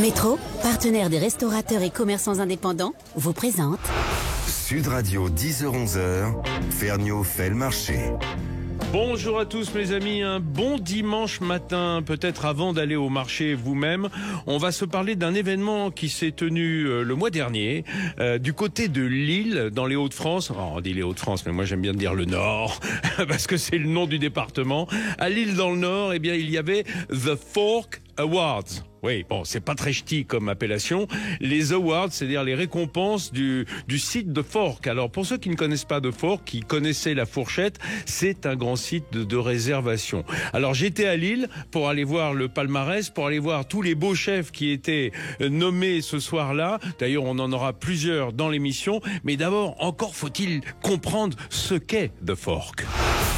Métro, partenaire des restaurateurs et commerçants indépendants, vous présente Sud Radio 10h-11h, Ferniaud fait le marché. Bonjour à tous mes amis, un bon dimanche matin, peut-être avant d'aller au marché vous-même, on va se parler d'un événement qui s'est tenu le mois dernier du côté de Lille, dans les Hauts-de-France. Oh, on dit les Hauts-de-France, mais moi j'aime bien dire le Nord, parce que c'est le nom du département. À Lille dans le Nord, eh bien il y avait The Fork Awards. Oui, bon, c'est pas très ch'ti comme appellation. Les awards, c'est-à-dire les récompenses du site de Fork. Alors, pour ceux qui ne connaissent pas de Fork, qui connaissaient la fourchette, c'est un grand site de réservation. Alors, j'étais à Lille pour aller voir le palmarès, pour aller voir tous les beaux chefs qui étaient nommés ce soir-là. D'ailleurs, on en aura plusieurs dans l'émission. Mais d'abord, encore faut-il comprendre ce qu'est The Fork.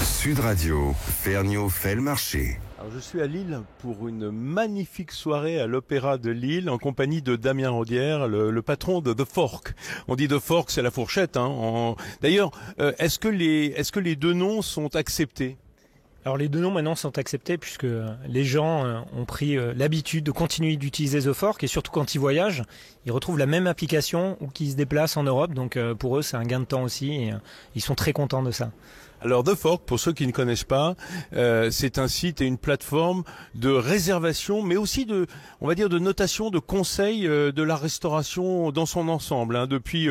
Sud Radio, Ferniaud fait le marché. Alors je suis à Lille pour une magnifique soirée à l'Opéra de Lille en compagnie de Damien Rodière, le patron de The Fork. On dit The Fork, c'est la fourchette. D'ailleurs, est-ce que les deux noms sont acceptés ? Alors les deux noms maintenant sont acceptés puisque les gens ont pris l'habitude de continuer d'utiliser The Fork et surtout quand ils voyagent, ils retrouvent la même application ou qu'ils se déplacent en Europe. Donc pour eux, c'est un gain de temps aussi et ils sont très contents de ça. Alors The Fork, pour ceux qui ne connaissent pas, c'est un site et une plateforme de réservation, mais aussi de notation, de conseils de la restauration dans son ensemble, depuis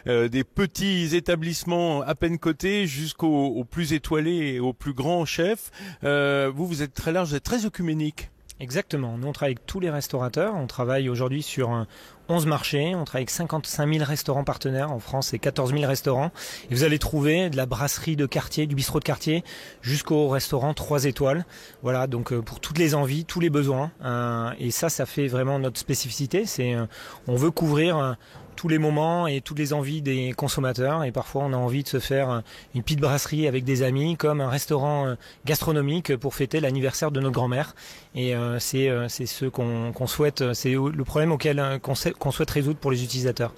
des petits établissements à peine cotés jusqu'aux plus étoilés et aux plus grands chefs. Vous êtes très large, vous êtes très œcuménique. Exactement. Nous, on travaille avec tous les restaurateurs. On travaille aujourd'hui sur 11 marchés. On travaille avec 55 000 restaurants partenaires. En France, c'est 14 000 restaurants. Et vous allez trouver de la brasserie de quartier, du bistrot de quartier, jusqu'au restaurant 3 étoiles. Voilà, donc pour toutes les envies, tous les besoins. Et ça fait vraiment notre spécificité. On veut couvrir tous les moments et toutes les envies des consommateurs, et parfois on a envie de se faire une petite brasserie avec des amis, comme un restaurant gastronomique pour fêter l'anniversaire de notre grand-mère. Et c'est ce qu'on souhaite, c'est le problème qu'on souhaite résoudre pour les utilisateurs.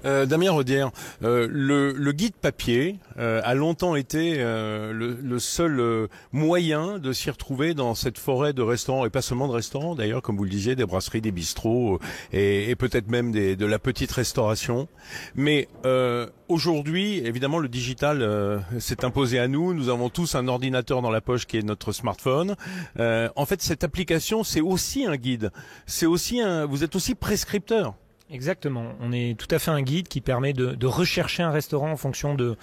Damien Rodière, le guide papier a longtemps été le seul moyen de s'y retrouver dans cette forêt de restaurants, et pas seulement de restaurants d'ailleurs, comme vous le disiez, des brasseries, des bistrots et peut-être même de la petite restauration. Mais aujourd'hui, évidemment, le digital s'est imposé à nous. Nous avons tous un ordinateur dans la poche qui est notre smartphone. En fait, cette application, c'est aussi un guide. Vous êtes aussi prescripteur. Exactement. On est tout à fait un guide qui permet de rechercher un restaurant en fonction de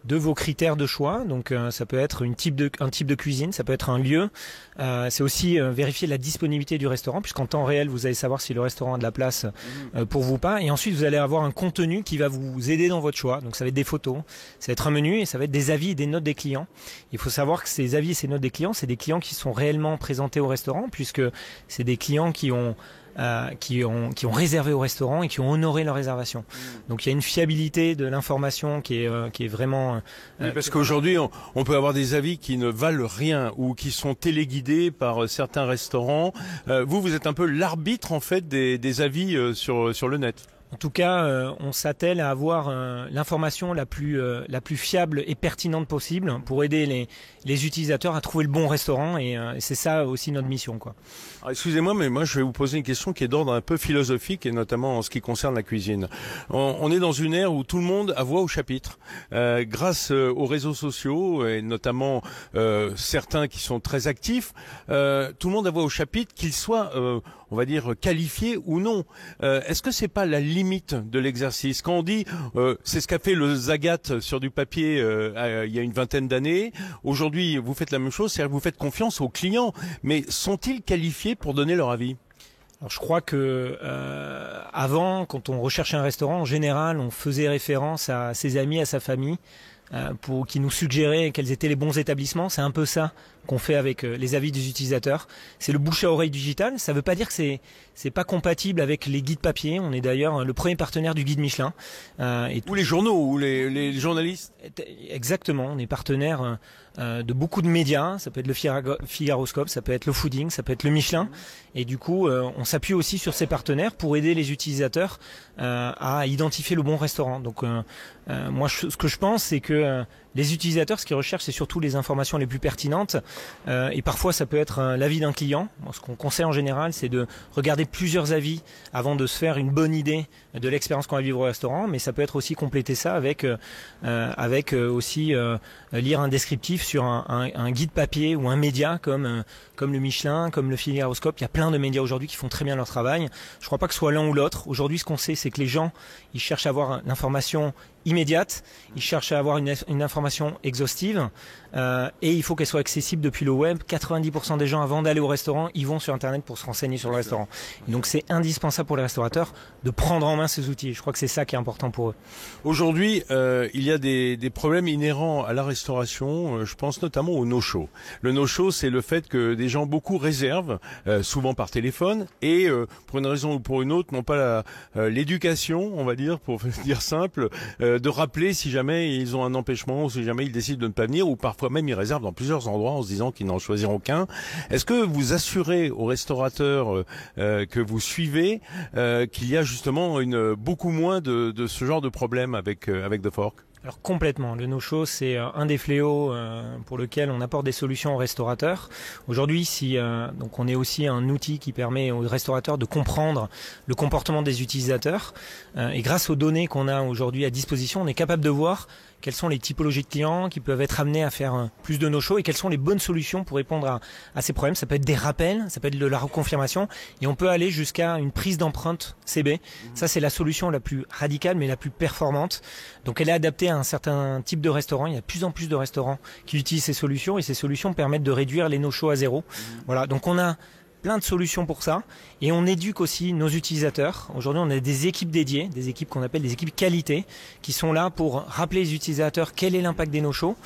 vos critères de choix. Donc ça peut être un type de cuisine, ça peut être un lieu. C'est aussi vérifier la disponibilité du restaurant, puisqu'en temps réel, vous allez savoir si le restaurant a de la place pour vous ou pas. Et ensuite, vous allez avoir un contenu qui va vous aider dans votre choix. Donc ça va être des photos, ça va être un menu et ça va être des avis et des notes des clients. Il faut savoir que ces avis et ces notes des clients, c'est des clients qui sont réellement présentés au restaurant, puisque c'est des clients qui ont réservé au restaurant et qui ont honoré leur réservation. Donc il y a une fiabilité de l'information qui est vraiment... Oui, parce qu'aujourd'hui, on peut avoir des avis qui ne valent rien ou qui sont téléguidés par certains restaurants. Vous êtes un peu l'arbitre en fait des avis sur le net. En tout cas, on s'attelle à avoir l'information la plus fiable et pertinente possible pour aider les utilisateurs à trouver le bon restaurant, et c'est ça aussi notre mission, quoi. Alors, excusez-moi, mais moi je vais vous poser une question qui est d'ordre un peu philosophique, et notamment en ce qui concerne la cuisine. On est dans une ère où tout le monde a voix au chapitre, grâce aux réseaux sociaux et notamment certains qui sont très actifs. Tout le monde a voix au chapitre, qu'ils soient on va dire qualifié ou non. Est-ce que c'est pas la limite de l'exercice? Quand on dit c'est ce qu'a fait le Zagat sur du papier il y a une vingtaine d'années, aujourd'hui vous faites la même chose, c'est-à-dire que vous faites confiance aux clients, mais sont-ils qualifiés pour donner leur avis? Alors je crois que avant, quand on recherchait un restaurant, en général, on faisait référence à ses amis, à sa famille, pour qui nous suggéraient quels étaient les bons établissements. C'est un peu ça qu'on fait avec les avis des utilisateurs. C'est le bouche à oreille digital. Ça ne veut pas dire que c'est pas compatible avec les guides papier. On est d'ailleurs le premier partenaire du guide Michelin. Ou les journaux, ou les journalistes. Exactement. On est partenaire de beaucoup de médias. Ça peut être le Figaroscope, ça peut être le Fooding, ça peut être le Michelin. Et du coup, on s'appuie aussi sur ces partenaires pour aider les utilisateurs à identifier le bon restaurant. Donc, moi, ce que je pense, c'est que que les utilisateurs, ce qu'ils recherchent, c'est surtout les informations les plus pertinentes. Et parfois, ça peut être l'avis d'un client. Ce qu'on conseille en général, c'est de regarder plusieurs avis avant de se faire une bonne idée de l'expérience qu'on va vivre au restaurant. Mais ça peut être aussi compléter ça avec aussi lire un descriptif sur un guide papier ou un média comme le Michelin, comme le Figaroscope. Il y a plein de médias aujourd'hui qui font très bien leur travail. Je ne crois pas que ce soit l'un ou l'autre. Aujourd'hui, ce qu'on sait, c'est que les gens, ils cherchent à avoir l'information immédiate, ils cherchent à avoir une information exhaustive et il faut qu'elle soit accessible depuis le web. 90% des gens, avant d'aller au restaurant, ils vont sur Internet pour se renseigner sur le restaurant. Et donc c'est indispensable pour les restaurateurs de prendre en main ces outils. Je crois que c'est ça qui est important pour eux. Aujourd'hui, il y a des problèmes inhérents à la restauration. Je pense notamment au no-show. Le no-show, c'est le fait que des gens beaucoup réservent, souvent par téléphone, et pour une raison ou pour une autre, n'ont pas l'éducation, on va dire, pour dire simple, de rappeler si jamais ils ont un empêchement ou si jamais ils décident de ne pas venir, ou parfois même ils réservent dans plusieurs endroits en se disant qu'ils n'en choisiront qu'un. Est-ce que vous assurez aux restaurateurs que vous suivez qu'il y a justement beaucoup moins de ce genre de problème avec The Fork? Alors complètement, le no-show c'est un des fléaux pour lequel on apporte des solutions aux restaurateurs. Aujourd'hui, donc on est aussi un outil qui permet aux restaurateurs de comprendre le comportement des utilisateurs et grâce aux données qu'on a aujourd'hui à disposition, on est capable de voir quelles sont les typologies de clients qui peuvent être amenés à faire plus de no-show et quelles sont les bonnes solutions pour répondre à ces problèmes. Ça peut être des rappels, ça peut être de la reconfirmation et on peut aller jusqu'à une prise d'empreinte CB. Ça, c'est la solution la plus radicale mais la plus performante. Donc elle est adaptée à un certain type de restaurant. Il y a de plus en plus de restaurants qui utilisent ces solutions et ces solutions permettent de réduire les no-shows à zéro. Voilà, donc on a plein de solutions pour ça et on éduque aussi nos utilisateurs. Aujourd'hui, on a des équipes dédiées, des équipes qu'on appelle des équipes qualité qui sont là pour rappeler les utilisateurs quel est l'impact des no-shows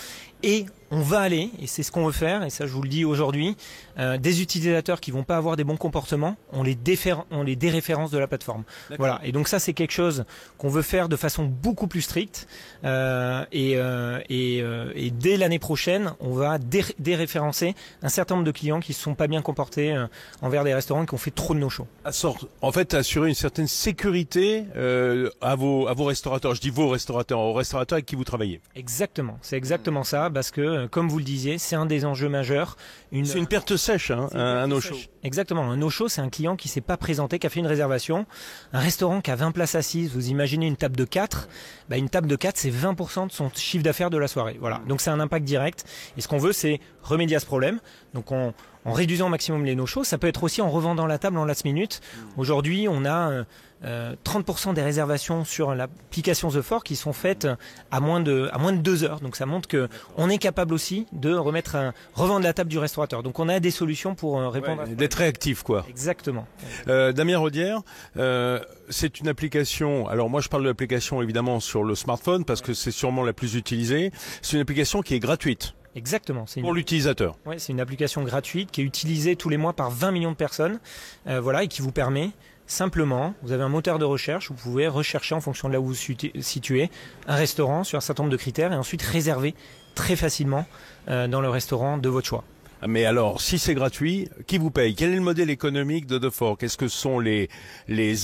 et on va aller, et c'est ce qu'on veut faire, et ça je vous le dis aujourd'hui, des utilisateurs qui vont pas avoir des bons comportements, on les déréférence de la plateforme. Voilà. Et donc ça c'est quelque chose qu'on veut faire de façon beaucoup plus stricte, et dès l'année prochaine, on va déréférencer un certain nombre de clients qui se sont pas bien comportés envers des restaurants qui ont fait trop de no-show. En fait, assurer une certaine sécurité à vos restaurateurs. Je dis vos restaurateurs, aux restaurateurs avec qui vous travaillez. Exactement, c'est exactement ça, parce que comme vous le disiez, c'est un des enjeux majeurs. C'est une perte sèche, hein, un no-show. Exactement, un no-show, c'est un client qui s'est pas présenté, qui a fait une réservation. Un restaurant qui a 20 places assises, vous imaginez une table de 4, une table de 4, c'est 20% de son chiffre d'affaires de la soirée. Voilà, donc c'est un impact direct. Et ce qu'on veut, c'est remédier à ce problème. Donc en réduisant au maximum les no-shows, ça peut être aussi en revendant la table en last minute. Aujourd'hui, on a 30% des réservations sur l'application The Fork qui sont faites à moins de 2 heures. Donc ça montre que on est capable aussi de revendre la table du restaurateur. Donc on a des solutions pour répondre. Ouais, d'être réactif, quoi. Exactement. Damien Rodière, c'est une application. Alors moi je parle de l'application évidemment sur le smartphone parce que c'est sûrement la plus utilisée. C'est une application qui est gratuite. Exactement. Pour l'utilisateur. Oui, c'est une application gratuite qui est utilisée tous les mois par 20 millions de personnes. Voilà, et qui vous permet simplement, vous avez un moteur de recherche, vous pouvez rechercher en fonction de là où vous vous situez un restaurant sur un certain nombre de critères et ensuite réserver très facilement dans le restaurant de votre choix. Mais alors, si c'est gratuit, qui vous paye? Quel est le modèle économique de The Fork? Est-ce que ce sont les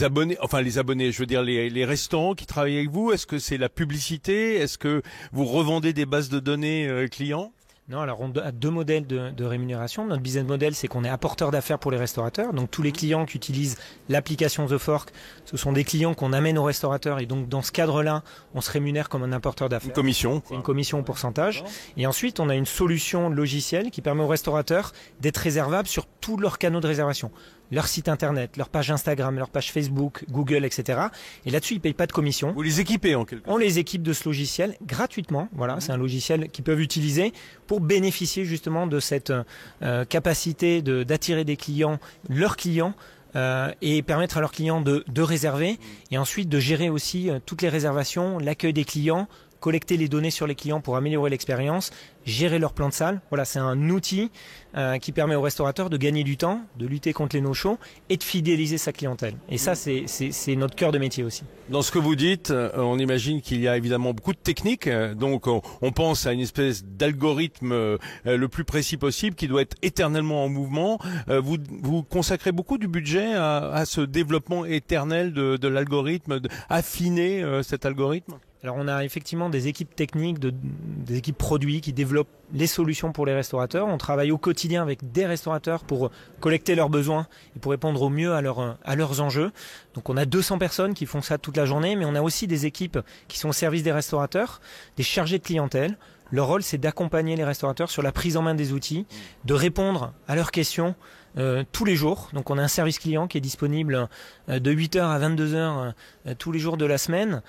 abonnés, je veux dire les restaurants qui travaillent avec vous? Est-ce que c'est la publicité? Est-ce que vous revendez des bases de données clients? Non, alors on a deux modèles de rémunération. Notre business model, c'est qu'on est apporteur d'affaires pour les restaurateurs. Donc tous les clients qui utilisent l'application The Fork, ce sont des clients qu'on amène aux restaurateurs. Et donc dans ce cadre-là, on se rémunère comme un apporteur d'affaires. Une commission. C'est une commission au pourcentage. Et ensuite, on a une solution logicielle qui permet aux restaurateurs d'être réservables sur tous leurs canaux de réservation. Leur site internet, leur page Instagram, leur page Facebook, Google, etc. Et là-dessus, ils ne payent pas de commission. Vous les équipez en quelque sorte. On les équipe de ce logiciel gratuitement. Voilà, c'est un logiciel qu'ils peuvent utiliser pour bénéficier justement de cette capacité d'attirer des clients, leurs clients, et permettre à leurs clients de réserver et ensuite de gérer aussi toutes les réservations, l'accueil des clients, collecter les données sur les clients pour améliorer l'expérience, gérer leur plan de salle. Voilà, c'est un outil qui permet aux restaurateurs de gagner du temps, de lutter contre les no-shows et de fidéliser sa clientèle. Et ça, c'est notre cœur de métier aussi. Dans ce que vous dites, on imagine qu'il y a évidemment beaucoup de techniques. Donc, on pense à une espèce d'algorithme le plus précis possible qui doit être éternellement en mouvement. Vous consacrez beaucoup du budget à ce développement éternel de l'algorithme, affiner cet algorithme? Alors on a effectivement des équipes techniques, des équipes produits qui développent les solutions pour les restaurateurs. On travaille au quotidien avec des restaurateurs pour collecter leurs besoins et pour répondre au mieux à leurs enjeux. Donc on a 200 personnes qui font ça toute la journée, mais on a aussi des équipes qui sont au service des restaurateurs, des chargés de clientèle. Leur rôle, c'est d'accompagner les restaurateurs sur la prise en main des outils, de répondre à leurs questions tous les jours. Donc on a un service client qui est disponible de 8h à 22h tous les jours de la semaine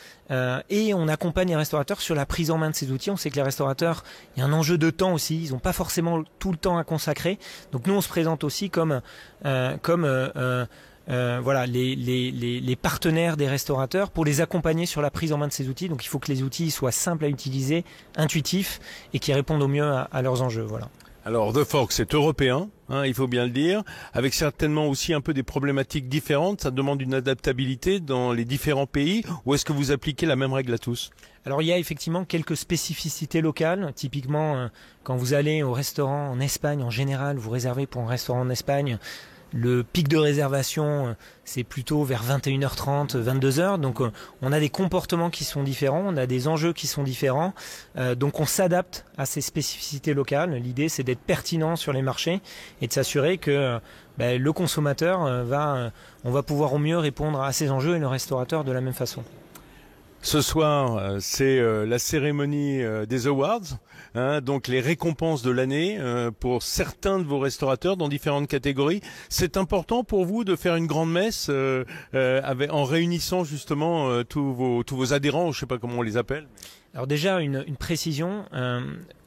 et on accompagne les restaurateurs sur la prise en main de ces outils. On sait que les restaurateurs, il y a un enjeu de temps aussi, ils n'ont pas forcément tout le temps à consacrer. Donc nous on se présente aussi comme voilà, les partenaires des restaurateurs pour les accompagner sur la prise en main de ces outils. Donc il faut que les outils soient simples à utiliser, intuitifs et qui répondent au mieux à leurs enjeux. Voilà. Alors The Fork, c'est européen, il faut bien le dire, avec certainement aussi un peu des problématiques différentes. Ça demande une adaptabilité dans les différents pays. Ou est-ce que vous appliquez la même règle à tous? Alors il y a effectivement quelques spécificités locales. Typiquement, quand vous allez au restaurant en Espagne, en général, vous réservez pour un restaurant en Espagne, le pic de réservation, c'est plutôt vers 21h30, 22h. Donc on a des comportements qui sont différents, on a des enjeux qui sont différents. Donc on s'adapte à ces spécificités locales. L'idée, c'est d'être pertinent sur les marchés et de s'assurer que le consommateur on va pouvoir au mieux répondre à ces enjeux et le restaurateur de la même façon. Ce soir, c'est la cérémonie des awards, donc les récompenses de l'année pour certains de vos restaurateurs dans différentes catégories. C'est important pour vous de faire une grande messe en réunissant justement tous vos adhérents, je ne sais pas comment on les appelle. Alors déjà, une précision,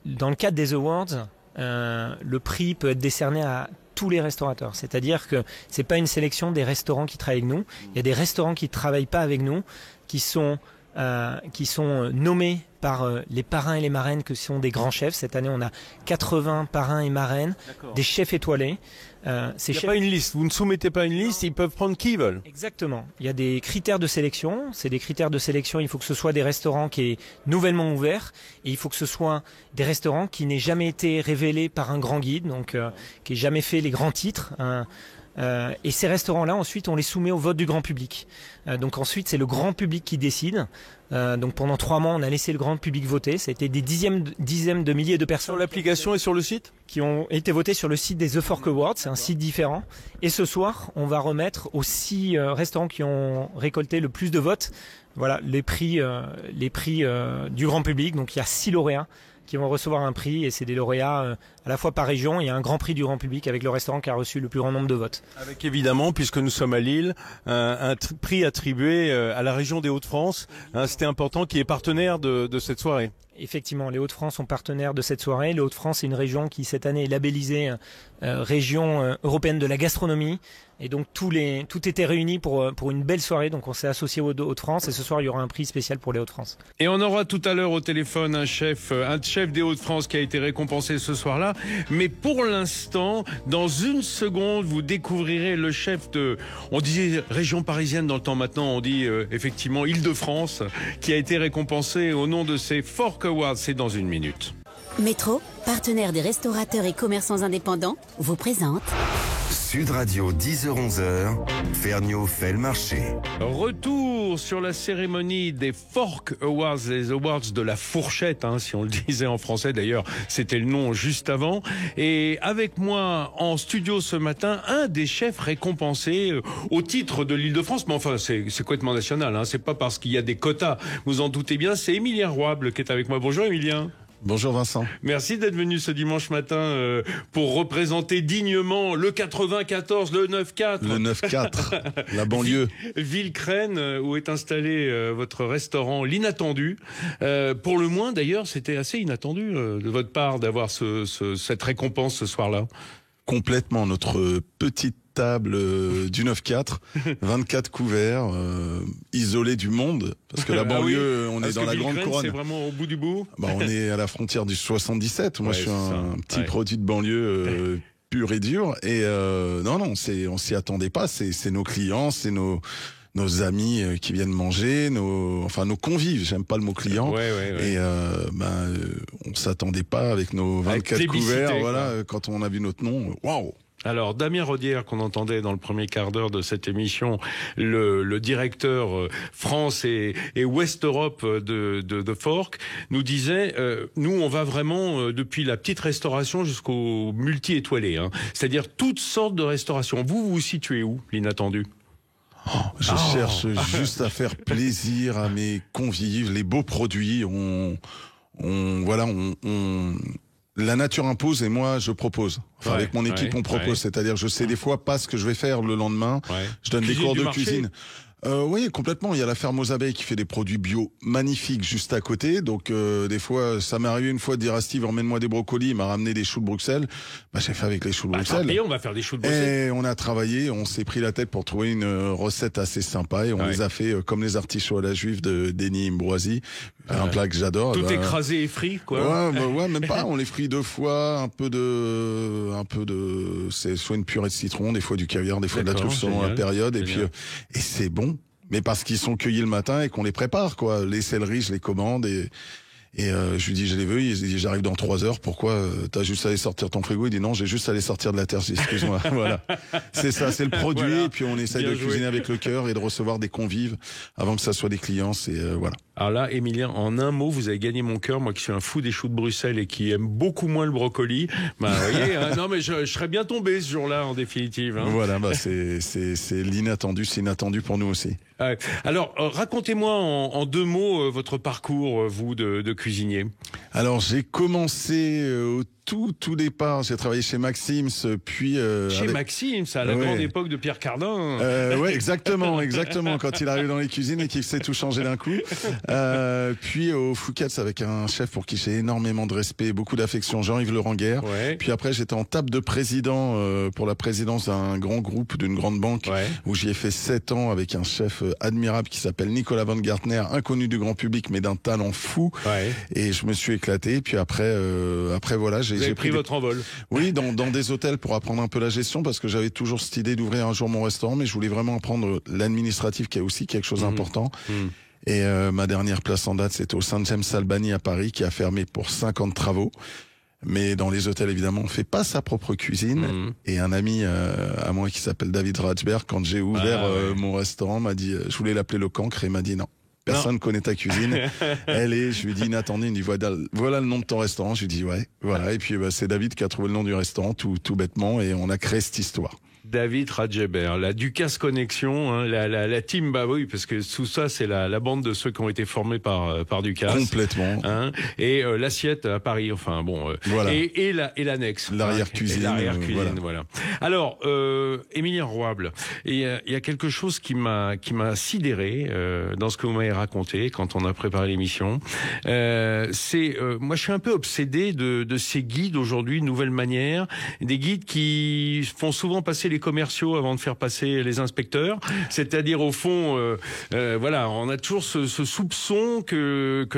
dans le cadre des awards, le prix peut être décerné à tous les restaurateurs. C'est-à-dire que c'est pas une sélection des restaurants qui travaillent avec nous. Il y a des restaurants qui ne travaillent pas avec nous, qui sont nommés par les parrains et les marraines que sont des grands chefs. Cette année, on a 80 parrains et marraines, des chefs étoilés. Il n'y a pas une liste, vous ne soumettez pas une liste, ils peuvent prendre qui ils veulent. Exactement. Il y a des critères de sélection. C'est des critères de sélection, il faut que ce soit des restaurants qui est nouvellement ouverts et il faut que ce soit des restaurants qui n'aient jamais été révélés par un grand guide, donc qui n'aient jamais fait les grands titres. Et ces restaurants-là, ensuite, on les soumet au vote du grand public. Donc ensuite, c'est le grand public qui décide. Donc pendant 3 mois, on a laissé le grand public voter. Ça a été des dizaines de milliers de personnes. Sur l'application et sur le site ? Qui ont été votées sur le site des The Fork Awards. C'est un site différent. Et ce soir, on va remettre aux 6 restaurants qui ont récolté le plus de votes, voilà, les prix du grand public. Donc il y a 6 lauréats qui vont recevoir un prix et c'est des lauréats à la fois par région. Il y a un grand prix du grand public avec le restaurant qui a reçu le plus grand nombre de votes. Avec évidemment, puisque nous sommes à Lille, un prix attribué à la région des Hauts-de-France. C'était important, qui est partenaire de cette soirée. Effectivement, les Hauts-de-France sont partenaires de cette soirée. Les Hauts-de-France, c'est une région qui cette année est labellisée région européenne de la gastronomie. Et donc tout était réuni pour une belle soirée. Donc on s'est associé aux Hauts-de-France et ce soir il y aura un prix spécial pour les Hauts-de-France. Et on aura tout à l'heure au téléphone un chef des Hauts-de-France qui a été récompensé ce soir-là. Mais pour l'instant, dans une seconde, vous découvrirez le chef on disait région parisienne dans le temps, maintenant on dit effectivement Île-de-France, qui a été récompensé au nom de ces Fork Awards. C'est dans une minute. Métro, partenaire des restaurateurs et commerçants indépendants, vous présente Sud Radio 10h-11h, Ferniaud fait le marché. Retour sur la cérémonie des Fork Awards, les awards de la fourchette, si on le disait en français d'ailleurs, c'était le nom juste avant. Et avec moi en studio ce matin, un des chefs récompensés au titre de l'Île-de-France. Mais enfin, c'est complètement national, c'est pas parce qu'il y a des quotas, vous en doutez bien, c'est Émilien Rouable qui est avec moi. Bonjour Émilien. Bonjour Vincent. Merci d'être venu ce dimanche matin pour représenter dignement le 94, le 9-4. Le 9-4, la banlieue. Villecrène, où est installé votre restaurant L'Inattendu. Pour le moins d'ailleurs, c'était assez inattendu de votre part d'avoir cette récompense ce soir-là. Complètement, notre petite table du 9-4, 24 couverts, isolés du monde, parce que la banlieue, on est dans la grande couronne. C'est vraiment au bout du bout. On est à la frontière du 77. Moi, je suis un petit produit de banlieue pur et dur. Et on s'y attendait pas. C'est nos clients, c'est nos amis qui viennent manger, nos convives, j'aime pas le mot client. Et on s'attendait pas avec nos 24 couverts, quand on a vu notre nom, waouh. Alors, Damien Rodière, qu'on entendait dans le premier quart d'heure de cette émission, le directeur France et Ouest Europe de Fork, nous disait, nous, on va vraiment depuis la petite restauration jusqu'au multi-étoilé, hein. C'est-à-dire toutes sortes de restaurations. Vous vous situez où, l'inattendu? Je cherche juste à faire plaisir à mes convives, les beaux produits. La nature impose et moi je propose. Enfin, avec mon équipe on propose, c'est-à-dire je sais des fois pas ce que je vais faire le lendemain. Je donne des cours de cuisine. Oui, complètement. Il y a la ferme aux abeilles qui fait des produits bio magnifiques juste à côté. Donc des fois, ça m'est arrivé une fois de dire à Steve, emmène-moi des brocolis. Il m'a ramené des choux de Bruxelles. Bah, j'ai fait avec les choux de Bruxelles. Et on va faire des choux de Bruxelles. Et on a travaillé, on s'est pris la tête pour trouver une recette assez sympa et on les a fait comme les artichauts à la juive de Denis Mbroisi. Un plat que j'adore. Tout écrasé et frit, quoi. Ouais, même pas. On les frit 2 fois, un peu de, c'est soit une purée de citron, des fois du caviar, des fois de la truffe selon la période. Et puis, et c'est bon. Mais parce qu'ils sont cueillis le matin et qu'on les prépare, quoi. Les céleris, je les commande et je lui dis, je les veux. Il dit, j'arrive dans 3 heures. Pourquoi? T'as juste à aller sortir ton frigo. Il dit, non, j'ai juste à aller sortir de la terre. Je dis, excuse-moi. Voilà. C'est ça, c'est le produit. Voilà. Et puis on essaye de cuisiner avec le cœur et de recevoir des convives avant que ça soit des clients. C'est, voilà. Alors là, Émilien, en un mot, vous avez gagné mon cœur. Moi qui suis un fou des choux de Bruxelles et qui aime beaucoup moins le brocoli. Bah, vous voyez, hein, non, mais je serais bien tombé ce jour-là, en définitive. Hein. Voilà, bah, c'est l'inattendu. C'est inattendu pour nous aussi. Alors, racontez-moi en 2 mots votre parcours, vous, de cuisinier. Alors, j'ai commencé au tout départ, j'ai travaillé chez Maxim's, puis Maxim's, à la grande époque de Pierre Cardin. Ouais, exactement, quand il arrive dans les cuisines et qu'il sait tout changer d'un coup. Puis au Fouquet's avec un chef pour qui j'ai énormément de respect, beaucoup d'affection, Jean-Yves Laurent-Guerre. Puis après, j'étais en table de président pour la présidence d'un grand groupe, d'une grande banque, où j'y ai fait 7 ans avec un chef admirable qui s'appelle Nicolas Van Gartner, inconnu du grand public, mais d'un talent fou. Et je me suis éclaté. Puis après voilà, j'ai pris votre envol. Oui, dans des hôtels pour apprendre un peu la gestion, parce que j'avais toujours cette idée d'ouvrir un jour mon restaurant, mais je voulais vraiment apprendre l'administratif, qui est aussi quelque chose d'important. Et ma dernière place en date, c'était au Saint James Albany à Paris, qui a fermé pour 5 ans de travaux. Mais dans les hôtels, évidemment, on fait pas sa propre cuisine. Et un ami à moi qui s'appelle David Ratsberg, quand j'ai ouvert mon restaurant, m'a dit, je voulais l'appeler le cancre, et m'a dit non. Personne ne connaît ta cuisine. Je lui dis, inattendue, il me dit, voilà le nom de ton restaurant. Je lui dis, ouais, voilà. Et puis, c'est David qui a trouvé le nom du restaurant, tout bêtement, et on a créé cette histoire. David Radjeber, la Ducasse Connexion, hein, la team, bah oui, parce que tout ça, c'est la bande de ceux qui ont été formés par Ducasse. Complètement. Hein, et l'assiette à Paris, enfin bon. Voilà. Et l'annexe. L'arrière-cuisine. L'arrière-cuisine, voilà. Alors, Émilien Roable, il y a quelque chose qui m'a sidéré dans ce que vous m'avez raconté quand on a préparé l'émission. Moi, je suis un peu obsédé de ces guides aujourd'hui, nouvelle manière, des guides qui font souvent passer les commerciaux avant de faire passer les inspecteurs, c'est-à-dire au fond, voilà, on a toujours ce soupçon que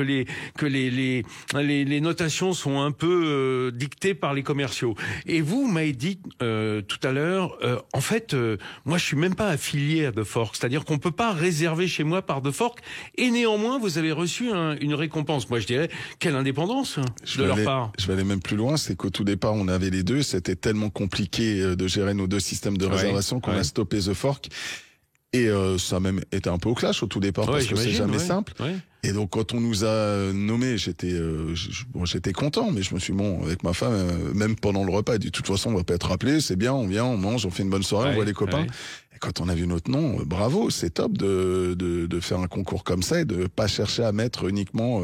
les notations sont un peu dictées par les commerciaux. Et vous m'avez dit tout à l'heure, en fait, moi je suis même pas affilié à De Fork, c'est-à-dire qu'on peut pas réserver chez moi par De Fork, et néanmoins vous avez reçu une récompense. Moi je dirais, quelle indépendance de leur part. Je vais aller même plus loin, c'est qu'au tout départ on avait les deux, c'était tellement compliqué de gérer nos 2 systèmes de réservation qu'on a stoppé The Fork. Et ça a même été un peu au clash au tout départ, parce que c'est jamais simple. Et donc quand on nous a nommés, j'étais content, mais je me suis avec ma femme, même pendant le repas, elle dit de toute façon on va pas être rappelé, c'est bien, on vient, on mange, on fait une bonne soirée, on voit les copains. Et quand on a vu notre nom, bravo, c'est top de faire un concours comme ça et de pas chercher à mettre uniquement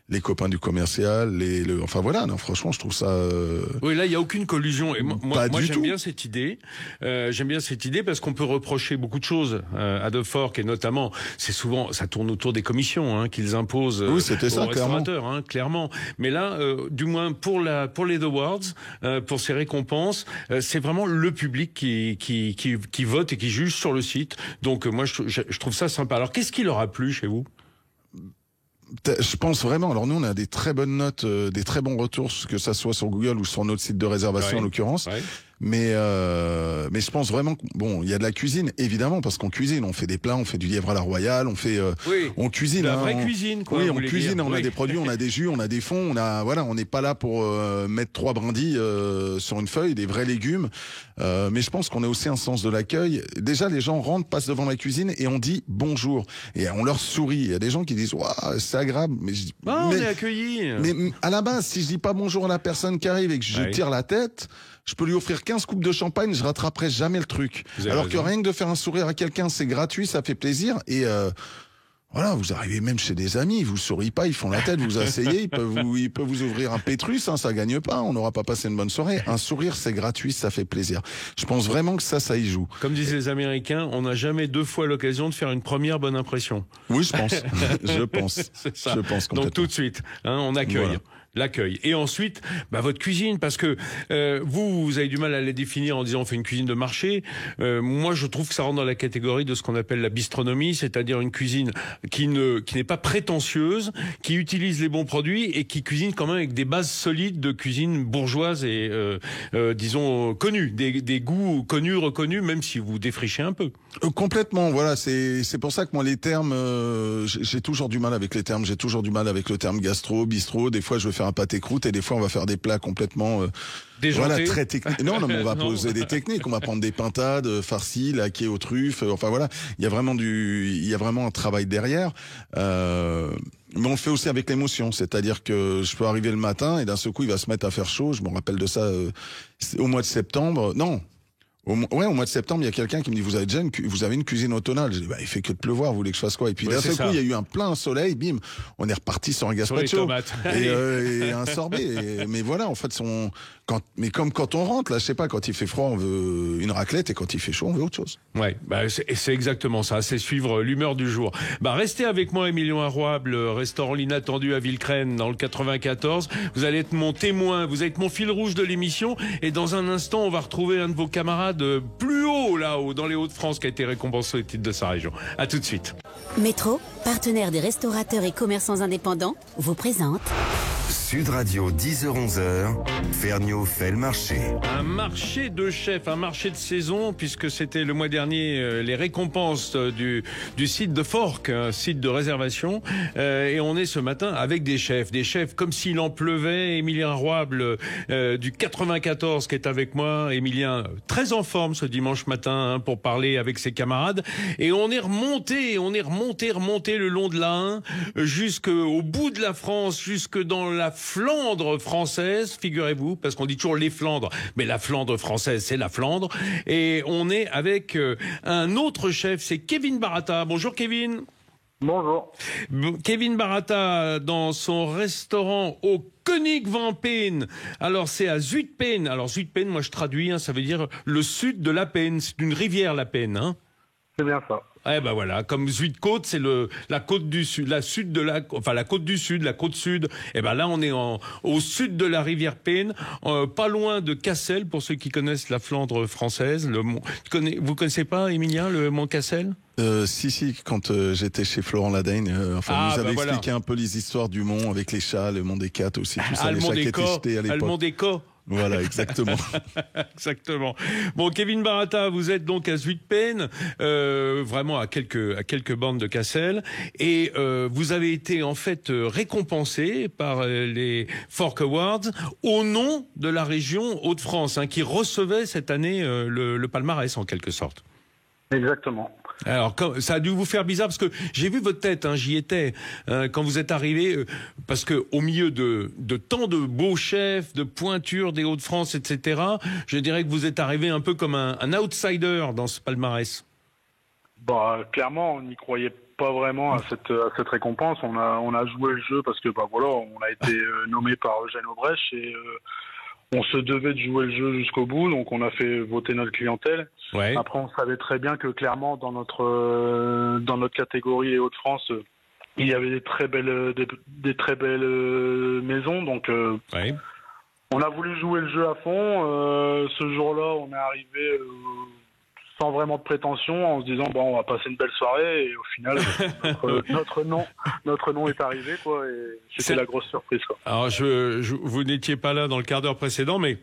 les copains du commercial, enfin voilà, non, franchement je trouve ça. Oui, là il y a aucune collusion. Et moi j'aime bien cette idée. J'aime bien cette idée parce qu'on peut reprocher beaucoup de choses à De Fork, et notamment, c'est souvent, ça tourne autour des commissions qu'ils imposent aux restaurateurs, clairement. Mais là, du moins pour les awards, pour ces récompenses, c'est vraiment le public qui vote et qui juge sur le site. Donc moi je trouve ça sympa. Alors qu'est-ce qui leur a plu chez vous? Je pense vraiment. Alors nous, on a des très bonnes notes, des très bons retours, que ça soit sur Google ou sur notre site de réservation en l'occurrence. Mais je pense vraiment bon, il y a de la cuisine évidemment parce qu'on cuisine, on fait des plats, on fait du lièvre à la royale, on cuisine. La vraie cuisine, quoi. Oui, on cuisine, on a des produits, on a des jus, on a des fonds, on n'est pas là pour mettre 3 brindilles sur une feuille, des vrais légumes. Mais je pense qu'on a aussi un sens de l'accueil. Déjà, les gens rentrent, passent devant la cuisine et on dit bonjour et on leur sourit. Il y a des gens qui disent waouh, c'est agréable, mais on est accueillis. Mais à la base, si je dis pas bonjour à la personne qui arrive et que je tire la tête, je peux lui offrir 15 coupes de champagne, je rattraperai jamais le truc. Alors que rien que de faire un sourire à quelqu'un, c'est gratuit, ça fait plaisir et voilà, vous arrivez même chez des amis, ils vous sourient pas, ils font la tête, vous asseyez, ils peuvent vous ouvrir un Pétrus, ça gagne pas, on n'aura pas passé une bonne soirée. Un sourire, c'est gratuit, ça fait plaisir. Je pense vraiment que ça y joue. Comme disent les Américains, on n'a jamais 2 fois l'occasion de faire une première bonne impression. Oui, je pense. Je pense. C'est ça. Je pense complètement. Donc tout de suite, on accueille. Voilà. L'accueil. Et ensuite, votre cuisine, parce que vous avez du mal à la définir en disant on fait une cuisine de marché. Moi, je trouve que ça rentre dans la catégorie de ce qu'on appelle la bistronomie, c'est-à-dire une cuisine qui n'est pas prétentieuse, qui utilise les bons produits et qui cuisine quand même avec des bases solides de cuisine bourgeoise et disons connue, des goûts connus, reconnus, même si vous défrichez un peu. Complètement. Voilà, c'est pour ça que moi les termes, j'ai toujours du mal avec les termes. J'ai toujours du mal avec le terme gastro, bistrot. Des fois, je veux faire un pâté croûte et des fois on va faire des plats complètement voilà, très techniques. Non, mais on va poser des techniques, on va prendre des pintades farcies, laquées aux truffes, enfin voilà, il y a vraiment un travail derrière. Mais on le fait aussi avec l'émotion, c'est-à-dire que je peux arriver le matin et d'un seul coup il va se mettre à faire chaud, je me rappelle de ça au mois de septembre. Non. Au mois de septembre, il y a quelqu'un qui me dit vous avez une cuisine automnale. Je dis il fait que de pleuvoir, vous voulez que je fasse quoi? Et puis d'un seul coup, il y a eu un plein soleil, bim, on est reparti sur un gazpacho et un sorbet. Mais voilà, en fait, mais comme quand on rentre, là, je sais pas, quand il fait froid, on veut une raclette et quand il fait chaud, on veut autre chose. Ouais, c'est exactement ça, c'est suivre l'humeur du jour. Restez avec moi, Émilien Arroable, restaurant L'Inattendu à Villecrène dans le 94. Vous allez être mon témoin, vous allez être mon fil rouge de l'émission et dans un instant, on va retrouver un de vos camarades plus haut là-haut dans les Hauts-de-France qui a été récompensé au titre de sa région. À tout de suite. Métro, partenaire des restaurateurs et commerçants indépendants, vous présente Sud Radio 10h-11h, Ferniaud fait le marché. Un marché de chefs, un marché de saison, puisque c'était le mois dernier les récompenses du site de Forques, un site de réservation. Et on est ce matin avec des chefs comme s'il en pleuvait. Émilien Arroable du 94 qui est avec moi. Émilien, très en forme ce dimanche matin pour parler avec ses camarades. Et on est remonté le long de la 1 jusqu'au bout de la France, jusque dans la Flandre française, figurez-vous, parce qu'on dit toujours les Flandres, mais la Flandre française, c'est la Flandre. Et on est avec un autre chef, c'est Kevin Baratta. Bonjour Kevin. Bonjour. Kevin Baratta dans son restaurant au Konig van Peen. Alors c'est à Zuidpeen. Alors Zuidpeen, moi je traduis, ça veut dire le sud de la Peine. C'est une rivière la Peine. C'est bien ça. Voilà, comme Zuid-Côte, c'est la côte du sud, la côte du sud, la côte sud. Là, on est au sud de la rivière Peine, pas loin de Cassel, pour ceux qui connaissent la Flandre française. Vous connaissez pas, Émilien, le mont Cassel? Si, quand j'étais chez Florent Ladaigne, nous avait expliqué un peu les histoires du mont avec les chats, le mont des Cats aussi, tout ça, les chats qui étaient jetés à l'époque. Le mont des Cats. Voilà, exactement. Exactement. Bon, Kevin Baratta, vous êtes donc à Zuidpeen, vraiment à quelques bornes de Cassel, et vous avez été en fait récompensé par les Fork Awards au nom de la région Hauts-de-France, qui recevait cette année le palmarès en quelque sorte. Exactement. Alors, ça a dû vous faire bizarre parce que j'ai vu votre tête, j'y étais quand vous êtes arrivé, parce que au milieu de tant de beaux chefs, de pointures des Hauts-de-France, etc. Je dirais que vous êtes arrivé un peu comme un outsider dans ce palmarès. Clairement, on n'y croyait pas vraiment à cette récompense. On a joué le jeu parce que on a été nommé par Eugène Aubrèche et on se devait de jouer le jeu jusqu'au bout, donc on a fait voter notre clientèle. Ouais. Après, on savait très bien que clairement, dans notre catégorie les Hauts-de-France, il y avait des très belles maisons. Donc, on a voulu jouer le jeu à fond. Ce jour-là, on est arrivé sans vraiment de prétention, en se disant on va passer une belle soirée. Et au final, notre nom est arrivé, quoi. Et c'était la grosse surprise, quoi. Alors, vous n'étiez pas là dans le quart d'heure précédent, mais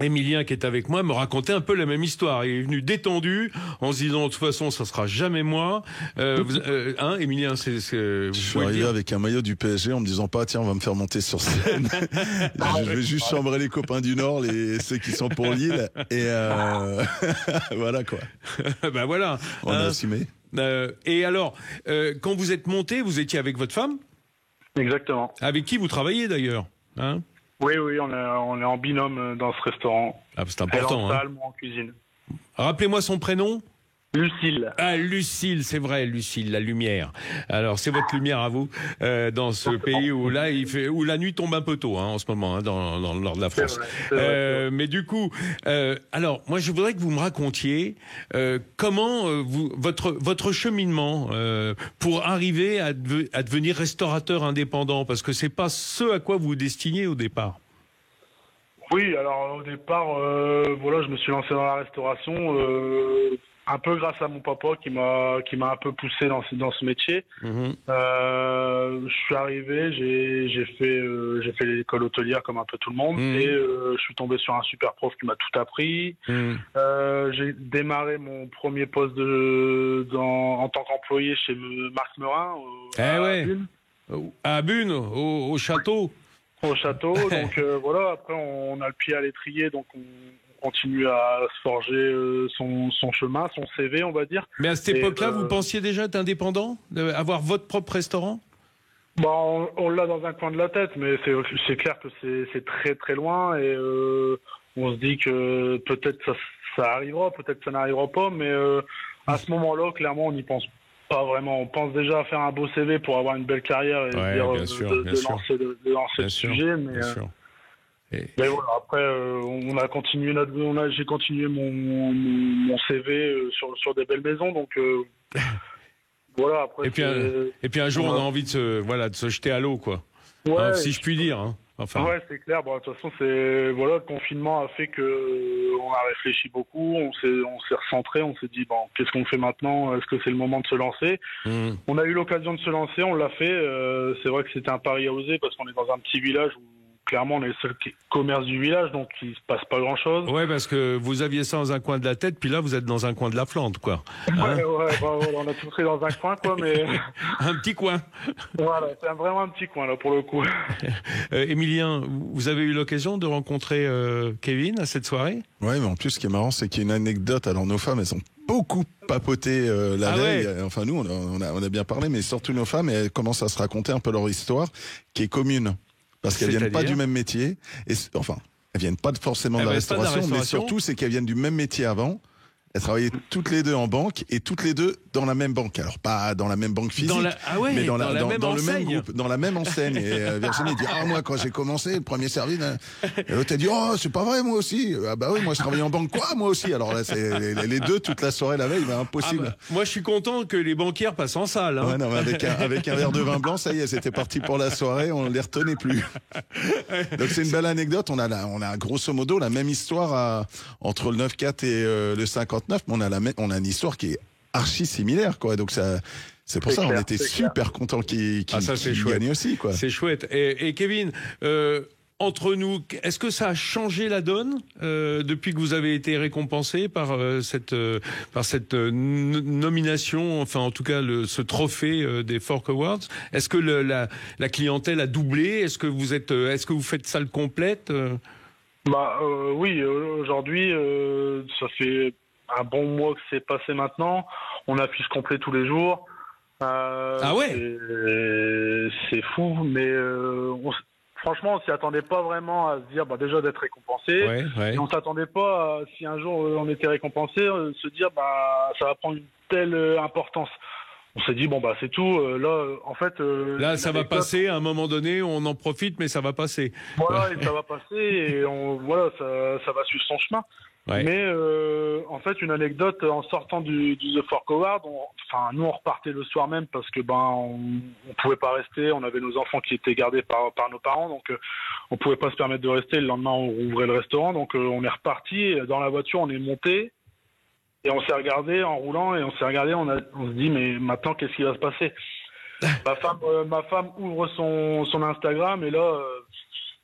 Émilien, qui est avec moi, me racontait un peu la même histoire. Il est venu détendu, en se disant, de toute façon, ça sera jamais moi. Émilien, je suis arrivé avec un maillot du PSG en me disant pas, tiens, on va me faire monter sur scène. Je vais juste chambrer les copains du Nord, ceux qui sont pour Lille. Et voilà, quoi. Ben voilà. On a assumé. Et alors, quand vous êtes monté, vous étiez avec votre femme? Exactement. Avec qui vous travaillez, d'ailleurs? Oui, on est en binôme dans ce restaurant. Ah, c'est important. Elle en salle, moi en cuisine. Rappelez-moi son prénom. Lucille. Ah, Lucille, c'est vrai, Lucille, la lumière. Alors, c'est votre lumière à vous, dans ce pays où là, où la nuit tombe un peu tôt, en ce moment, dans le nord de la France. C'est vrai. Mais du coup, alors, moi, je voudrais que vous me racontiez comment votre cheminement pour arriver à devenir restaurateur indépendant, parce que c'est pas ce à quoi vous vous destiniez au départ. Oui, alors au départ, je me suis lancé dans la restauration. Un peu grâce à mon papa qui m'a un peu poussé dans ce métier. Je suis arrivé, j'ai fait l'école hôtelière comme un peu tout le monde et je suis tombé sur un super prof qui m'a tout appris. J'ai démarré mon premier poste en tant qu'employé chez Marc Meurin à Bune. À Bune, au château. Au château, donc après on a le pied à l'étrier, donc on continue à se forger son chemin, son CV, on va dire. Mais à cette époque-là, vous pensiez déjà être indépendant, avoir votre propre restaurant? On l'a dans un coin de la tête, mais c'est clair que c'est très très loin et on se dit que peut-être ça arrivera, peut-être ça n'arrivera pas, mais à ce moment-là, clairement, on n'y pense pas vraiment. On pense déjà à faire un beau CV pour avoir une belle carrière et de lancer le sujet, mais... Mais voilà, après, j'ai continué mon CV sur des belles maisons, donc voilà. Après, et puis un jour, on a envie de se jeter à l'eau, quoi. Ouais, si je puis dire. Ouais, c'est clair. De toute façon, le confinement a fait que on a réfléchi beaucoup, on s'est recentré, on s'est dit qu'est-ce qu'on fait maintenant? Est-ce que c'est le moment de se lancer? On a eu l'occasion de se lancer, on l'a fait. C'est vrai que c'était un pari à oser parce qu'on est dans un petit village où clairement, on est le seul commerce du village, donc il se passe pas grand-chose. Ouais, parce que vous aviez ça dans un coin de la tête, puis là, vous êtes dans un coin de la Flandre, quoi. On a tout fait dans un coin, quoi, mais... Un petit coin. Voilà, c'est vraiment un petit coin, là, pour le coup. Émilien, vous avez eu l'occasion de rencontrer Kevin à cette soirée? Ouais, mais en plus, ce qui est marrant, c'est qu'il y a une anecdote. Alors, nos femmes, elles ont beaucoup papoté la veille. Ouais. Enfin, nous, on a bien parlé, mais surtout nos femmes, elles commencent à se raconter un peu leur histoire, qui est commune. Parce qu'elles viennent pas du même métier. Elles viennent pas forcément de la restauration, mais surtout, c'est qu'elles viennent du même métier avant. Elles travaillaient toutes les deux en banque et toutes les deux dans la même banque. Alors pas dans la même banque physique, mais dans le même groupe, dans la même enseigne. Et Virginie dit moi quand j'ai commencé le premier service, et l'autre a dit c'est pas vrai moi aussi. Ah bah oui moi je travaillais en banque quoi moi aussi. Alors là c'est les deux toute la soirée la veille, impossible. Moi je suis content que les banquières passent en salle. Ouais, non, mais avec un verre de vin blanc ça y est c'était parti pour la soirée, on les retenait plus. Donc c'est une belle anecdote. On a grosso modo la même histoire entre le 9-4 et le 59. Mais on a une histoire qui est archi similaire, quoi. Donc c'est pour ça on était super contents qu'il gagne aussi, quoi. C'est chouette. Et Kevin, entre nous, est-ce que ça a changé la donne depuis que vous avez été récompensé par cette nomination, enfin en tout cas ce trophée des Fork Awards? Est-ce que la clientèle a doublé? Est-ce que vous faites salle complète? Oui, aujourd'hui ça fait un bon mois que c'est passé maintenant. On affiche complet tous les jours. C'est fou, mais franchement, on s'y attendait pas vraiment à se dire déjà d'être récompensé. Et on s'attendait pas, si un jour on était récompensé, se dire ça va prendre une telle importance. On s'est dit c'est tout. Là, en fait, là, ça va passer. À un moment donné, on en profite, mais ça va passer. Voilà, et ça va passer et ça va suivre son chemin. Ouais. Mais en fait, une anecdote, en sortant du The Fork Award, nous on repartait le soir même parce que on pouvait pas rester, on avait nos enfants qui étaient gardés par nos parents, donc on pouvait pas se permettre de rester. Le lendemain, on rouvrait le restaurant, donc on est reparti. Dans la voiture, on est monté et on s'est regardé en roulant et on se dit mais maintenant qu'est-ce qui va se passer? Ma femme ouvre son Instagram et là.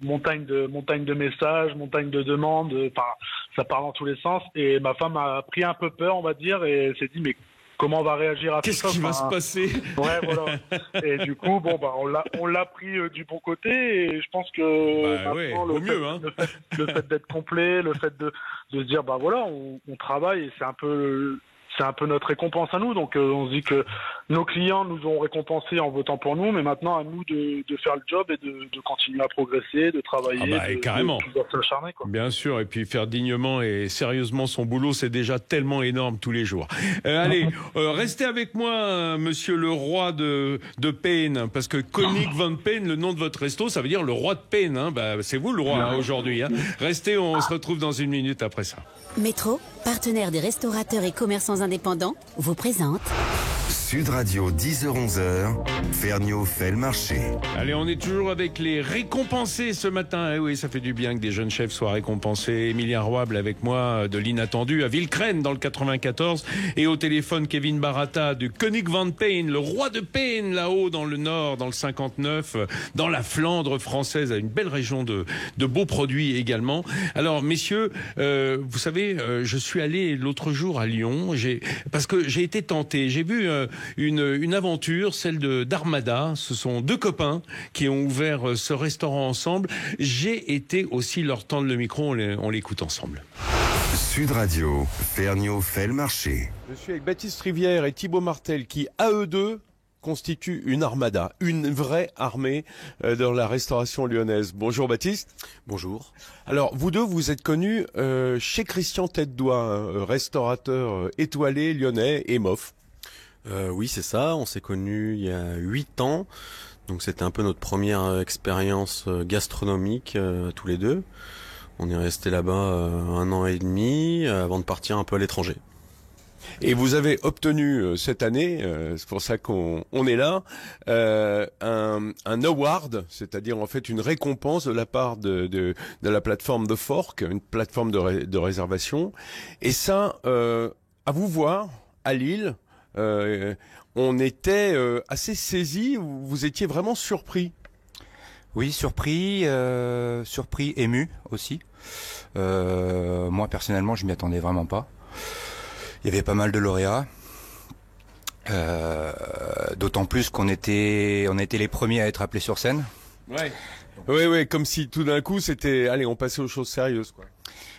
montagne de messages, montagne de demandes, enfin ça part dans tous les sens et ma femme a pris un peu peur, on va dire, et s'est dit mais comment on va réagir à tout ça? Qu'est-ce qui va se passer? Ouais, voilà. Et du coup, on l'a pris du bon côté et je pense que ouais, le fait d'être complet, le fait de se dire voilà, on travaille et c'est un peu notre récompense à nous. Donc on se dit que nos clients nous ont récompensés en votant pour nous, mais maintenant à nous de faire le job et de continuer à progresser, de travailler, carrément. de s'acharner, quoi. Bien sûr, et puis faire dignement et sérieusement son boulot, c'est déjà tellement énorme tous les jours. Allez, restez avec moi, monsieur le roi de Payne, parce que Konig van Payne, le nom de votre resto, ça veut dire le roi de Payne. Hein. C'est vous le roi aujourd'hui. Hein. Restez, on se retrouve dans une minute après ça. Métro, partenaire des restaurateurs et commerçants indépendants, vous présente Sud Radio 10h-11h, Ferniaud fait le marché. Allez, on est toujours avec les récompensés ce matin. Eh oui, ça fait du bien que des jeunes chefs soient récompensés. Émilien Roable avec moi de l'Inattendu à Villecrène dans le 94 et au téléphone Kevin Baratta du Konig van Payne, le roi de Payne là-haut dans le nord, dans le 59, dans la Flandre française, à une belle région de beaux produits également. Alors messieurs, vous savez, je suis allé l'autre jour à Lyon, parce que j'ai été tenté, j'ai vu une aventure, celle d'Armada. Ce sont deux copains qui ont ouvert ce restaurant ensemble. J'ai été aussi leur tendre le micro, on l'écoute ensemble. Sud Radio, Ferniaud fait le marché. Je suis avec Baptiste Rivière et Thibaut Martel qui, à eux deux, constituent une armada, une vraie armée dans la restauration lyonnaise. Bonjour Baptiste. Bonjour. Alors vous deux, vous êtes connus chez Christian Tête-Doigt, restaurateur étoilé lyonnais et MOF. Oui, c'est ça. On s'est connus il y a 8 ans. Donc c'était un peu notre première expérience gastronomique tous les deux. On est resté là-bas 1 an et demi avant de partir un peu à l'étranger. Et vous avez obtenu cette année, c'est pour ça qu'on est là, un award, c'est-à-dire en fait une récompense de la part de la plateforme The Fork, une plateforme de réservation. Et ça, à vous voir, à Lille, on était assez saisis, vous étiez vraiment surpris. Oui, surpris, ému aussi. Moi personnellement, je m'y attendais vraiment pas. Il y avait pas mal de lauréats, d'autant plus qu'on était les premiers à être appelés sur scène. Ouais. Oui, comme si tout d'un coup c'était, allez, on passait aux choses sérieuses, quoi.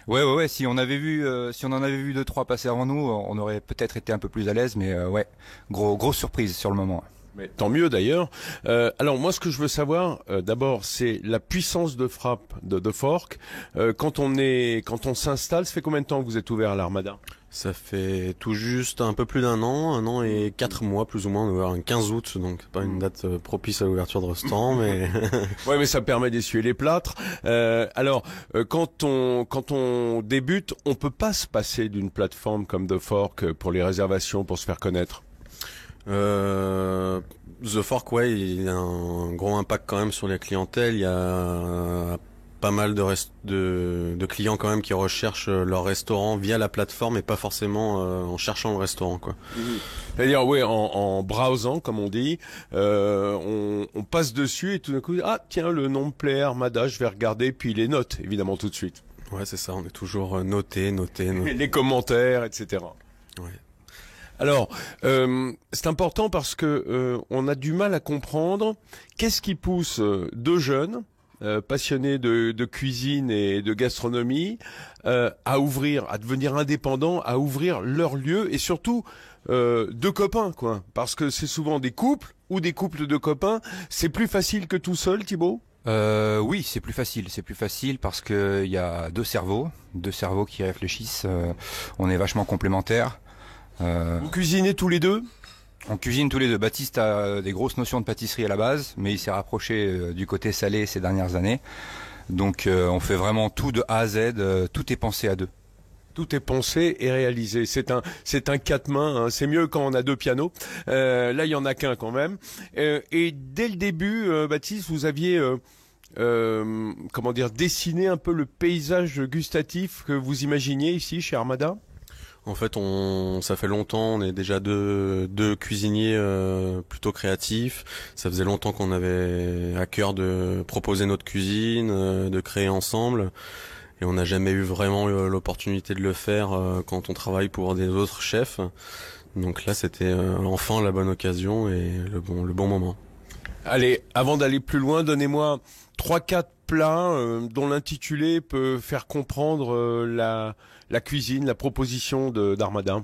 Ouais. Si on en avait vu 2-3 passer avant nous, on aurait peut-être été un peu plus à l'aise, mais ouais, grosse surprise sur le moment. Mais tant mieux d'ailleurs. Alors moi, ce que je veux savoir, d'abord, c'est la puissance de frappe de The Fork. Quand on s'installe, ça fait combien de temps que vous êtes ouvert à l'Armada ? Ça fait tout juste un peu plus d'1 an, 1 an et 4 mois plus ou moins. On est ouvert le 15 août, donc pas une date propice à l'ouverture de restaurant, mais ouais, mais ça permet d'essuyer les plâtres. Alors, quand on débute, on peut pas se passer d'une plateforme comme The Fork pour les réservations, pour se faire connaître. The Fork, ouais, il y a un gros impact quand même sur les clientèles. Il y a pas mal de clients quand même qui recherchent leur restaurant via la plateforme et pas forcément en cherchant le restaurant, quoi. C'est-à-dire, oui, en browsant, comme on dit, on passe dessus et tout d'un coup, ah tiens, le nom me plaît, Armada, je vais regarder, puis les notes, évidemment, tout de suite. Ouais, c'est ça, on est toujours noté. Les commentaires, etc. Ouais. Alors, c'est important parce que on a du mal à comprendre qu'est-ce qui pousse deux jeunes passionnés de cuisine et de gastronomie à devenir indépendants, à ouvrir leur lieu et surtout deux copains, quoi. Parce que c'est souvent des couples ou des couples de copains. C'est plus facile que tout seul, Thibaut ? Oui, c'est plus facile parce que il y a deux cerveaux qui réfléchissent. On est vachement complémentaires. Vous cuisinez tous les deux ? On cuisine tous les deux. Baptiste a des grosses notions de pâtisserie à la base, mais il s'est rapproché du côté salé ces dernières années. Donc on fait vraiment tout de A à Z, tout est pensé à deux. Tout est pensé et réalisé. C'est un quatre mains. Hein. C'est mieux quand on a deux pianos. Là, il y en a qu'un quand même. Et dès le début, Baptiste, vous aviez dessiné un peu le paysage gustatif que vous imaginiez ici chez Armada ? En fait, ça fait longtemps, on est déjà deux cuisiniers plutôt créatifs. Ça faisait longtemps qu'on avait à cœur de proposer notre cuisine, de créer ensemble. Et on n'a jamais eu vraiment l'opportunité de le faire quand on travaille pour des autres chefs. Donc là, c'était enfin la bonne occasion et le bon moment. Allez, avant d'aller plus loin, donnez-moi 3-4 plats dont l'intitulé peut faire comprendre la cuisine, la proposition d'Armada.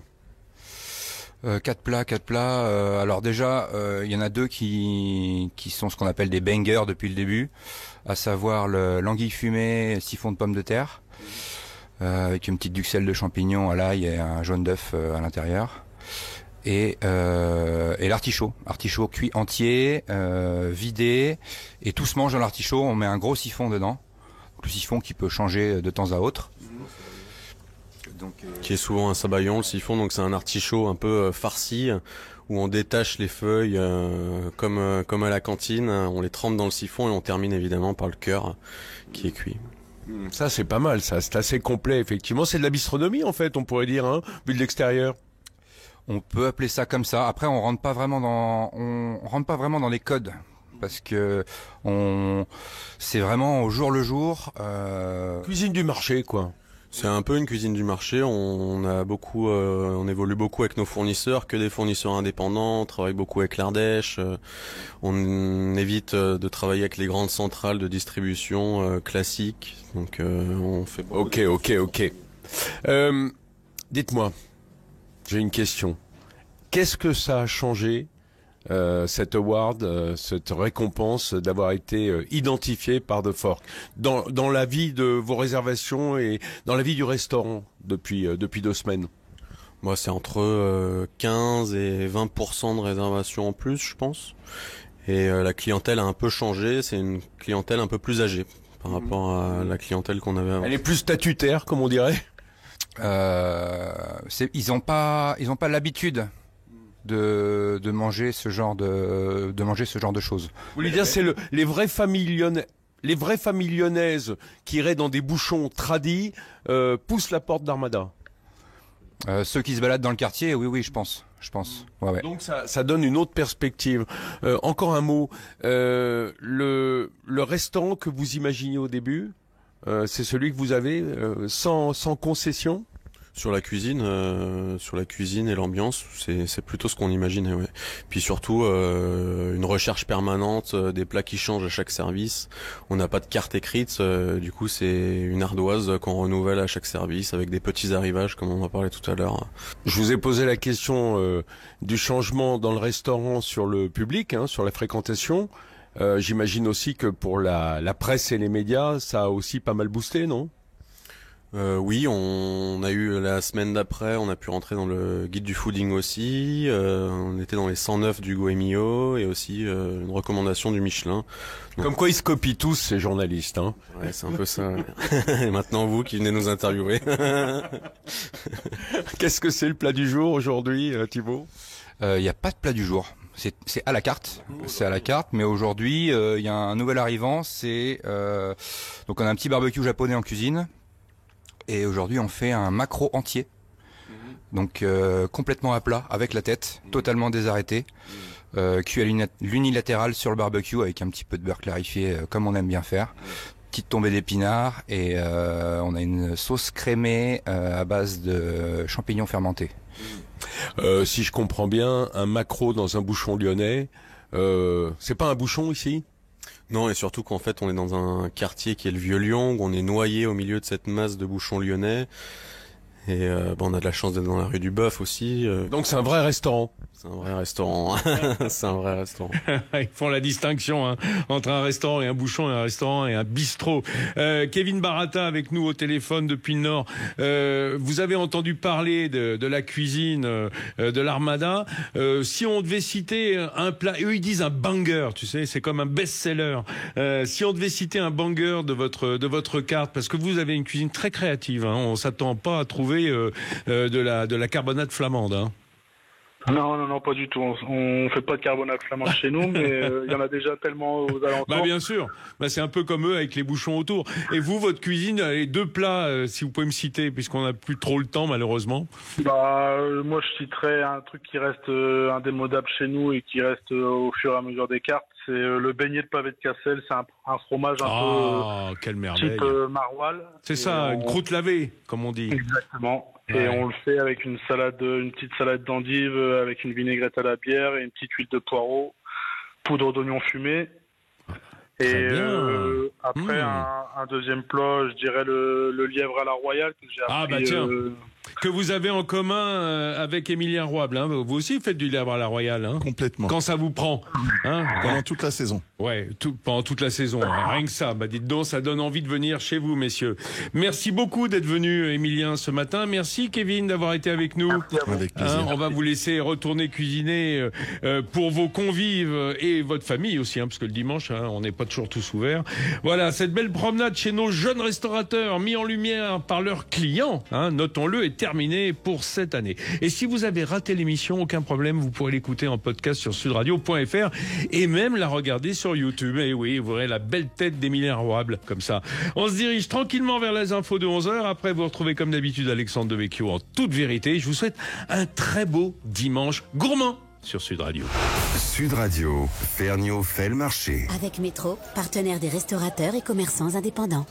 4 plats. Alors déjà, il y en a 2 qui sont ce qu'on appelle des bangers depuis le début, à savoir l'anguille fumée, siphon de pommes de terre, avec une petite duxelle de champignons à l'ail et un jaune d'œuf à l'intérieur. Et l'artichaut cuit entier, vidé, et tout se mange dans l'artichaut. On met un gros siphon dedans, le siphon qui peut changer de temps à autre. Donc, qui est souvent un sabayon, le siphon, donc c'est un artichaut un peu farci, où on détache les feuilles comme à la cantine, on les trempe dans le siphon et on termine évidemment par le cœur qui est cuit. Ça c'est pas mal, ça c'est assez complet effectivement, c'est de la bistronomie en fait, on pourrait dire, hein, vu de l'extérieur. On peut appeler ça comme ça. Après, on rentre pas vraiment dans les codes, parce que c'est vraiment au jour le jour. Cuisine du marché, quoi. C'est un peu une cuisine du marché. On évolue beaucoup avec nos fournisseurs, que des fournisseurs indépendants. On travaille beaucoup avec l'Ardèche. On évite de travailler avec les grandes centrales de distribution classiques. Donc, on fait. Ok. Dites-moi. J'ai une question. Qu'est-ce que ça a changé, cet award, cette récompense d'avoir été identifié par The Fork dans la vie de vos réservations et dans la vie du restaurant depuis 2 semaines? Moi, c'est entre 15 et 20% de réservations en plus, je pense. Et la clientèle a un peu changé. C'est une clientèle un peu plus âgée par rapport à la clientèle qu'on avait avant. Elle est plus statutaire, comme on dirait. Ils ont pas l'habitude de manger ce genre de choses. Vous voulez dire c'est les vrais familles lyonnaises qui iraient dans des bouchons tradis poussent la porte d'Armada. Ceux qui se baladent dans le quartier, oui, je pense. Ouais. Donc ça donne une autre perspective. Encore un mot, le restaurant que vous imaginiez au début, c'est celui que vous avez sans concession? Sur la cuisine et l'ambiance, c'est plutôt ce qu'on imaginait, ouais. Puis surtout une recherche permanente, des plats qui changent à chaque service. On n'a pas de carte écrite, du coup c'est une ardoise qu'on renouvelle à chaque service avec des petits arrivages comme on en parlait tout à l'heure. Je vous ai posé la question du changement dans le restaurant sur le public, hein, sur la fréquentation. J'imagine aussi que pour la presse et les médias, ça a aussi pas mal boosté, non? Oui, on a eu la semaine d'après, on a pu rentrer dans le guide du fooding aussi. On était dans les 109 du Goemio et aussi une recommandation du Michelin. Donc, comme quoi ils se copient tous ces journalistes, hein. Ouais, c'est un peu ça. Et maintenant vous qui venez nous interviewer. Qu'est-ce que c'est le plat du jour aujourd'hui, Thibaut? Il n'y a pas de plat du jour. C'est à la carte. C'est à la carte, mais aujourd'hui il y a un nouvel arrivant. Donc on a un petit barbecue japonais en cuisine. Et aujourd'hui, on fait un maquereau entier, donc complètement à plat, avec la tête, totalement désarrêtée, cuit à l'unilatéral sur le barbecue avec un petit peu de beurre clarifié, comme on aime bien faire. Petite tombée d'épinards et on a une sauce crémée à base de champignons fermentés. Si je comprends bien, un maquereau dans un bouchon lyonnais, c'est pas un bouchon ici ? Non, et surtout qu'en fait on est dans un quartier qui est le Vieux-Lyon, où on est noyé au milieu de cette masse de bouchons lyonnais. Et on a de la chance d'être dans la rue du Bœuf aussi. Donc c'est un vrai restaurant. C'est un vrai restaurant. C'est un vrai restaurant. Ils font la distinction entre un restaurant et un bouchon, et un restaurant et un bistrot. Kevin Baratta avec nous au téléphone depuis le Nord. Vous avez entendu parler de la cuisine de l'Armada. Si on devait citer un plat, eux ils disent un banger, tu sais, c'est comme un best-seller. Si on devait citer un banger de votre carte, parce que vous avez une cuisine très créative, hein, on s'attend pas à trouver de la carbonate flamande. Hein. Non, pas du tout. On fait pas de carbonate flamande chez nous, mais il y en a déjà tellement aux alentours. Bah bien sûr. Bah c'est un peu comme eux avec les bouchons autour. Et vous, votre cuisine, les 2 plats, si vous pouvez me citer, puisqu'on n'a plus trop le temps malheureusement. Moi je citerais un truc qui reste indémodable chez nous et qui reste au fur et à mesure des cartes. C'est le beignet de pavé de Cassel. C'est un fromage un peu quelle merveille. type maroilles. C'est ça, une croûte lavée, comme on dit. Exactement. Ouais. Et on le fait avec une petite salade d'endive, avec une vinaigrette à la bière et une petite huile de poireau, poudre d'oignon fumé. Et après un deuxième plat, je dirais le lièvre à la royale que j'ai appris. Que vous avez en commun avec Émilien Rouable. Hein. Vous aussi faites du lièvre à la royale. Hein. Complètement. Quand ça vous prend. Hein. Pendant toute la saison. Ouais, pendant toute la saison. Hein. Rien que ça. Bah, dites donc, ça donne envie de venir chez vous, messieurs. Merci beaucoup d'être venu, Émilien, ce matin. Merci, Kevin, d'avoir été avec nous. Avec plaisir. On va vous laisser retourner cuisiner pour vos convives et votre famille aussi, parce que le dimanche, on n'est pas toujours tous ouverts. Voilà, cette belle promenade chez nos jeunes restaurateurs mis en lumière par leurs clients, notons-le, est terminée pour cette année. Et si vous avez raté l'émission, aucun problème, vous pourrez l'écouter en podcast sur sudradio.fr et même la regarder sur YouTube. Et oui, vous aurez la belle tête d'Émilien Rouable, comme ça. On se dirige tranquillement vers les infos de 11h. Après, vous retrouvez comme d'habitude Alexandre Devecchio en toute vérité. Je vous souhaite un très beau dimanche gourmand sur Sud Radio. Sud Radio, Ferniaud fait le marché. Avec Métro, partenaire des restaurateurs et commerçants indépendants.